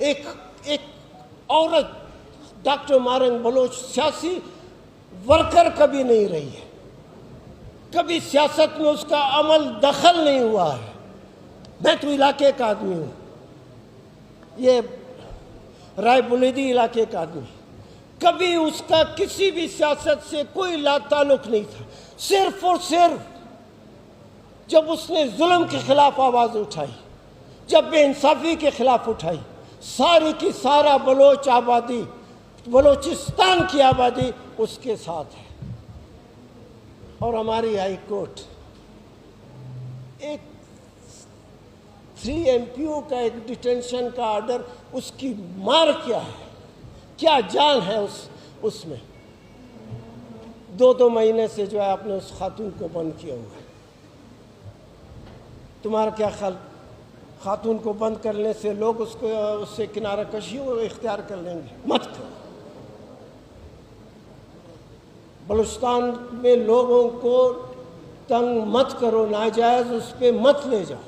ایک عورت doctor morning Baloch سیاسی ورکر کبھی نہیں رہی ہے، کبھی سیاست میں اس کا عمل دخل نہیں ہوا ہے. میں تو علاقے کا آدمی ہوں، یہ رائے بلیدی علاقے کا آدمی، کبھی اس کا کسی بھی سیاست سے کوئی لا تعلق نہیں تھا. صرف اور صرف جب اس نے ظلم کے خلاف آواز اٹھائی، جب بے انصافی کے خلاف اٹھائی، ساری کی سارا بلوچ آبادی، بلوچستان کی آبادی اس کے ساتھ ہے. اور ہماری ہائی کورٹ ایک 3 MPO کا ایک ڈیٹینشن کا آرڈر، اس کی مار کیا ہے، کیا جان ہے اس میں. 2 مہینے سے جو ہے آپ نے اس خاتون کو بند کیا ہوا ہے. تمہارا کیا خیال، خاتون کو بند کرنے سے لوگ اس سے کنارہ کشی اختیار کر لیں گے؟ مت کرو. بلوچستان میں لوگوں کو تنگ مت کرو، ناجائز اس پہ مت لے جاؤ.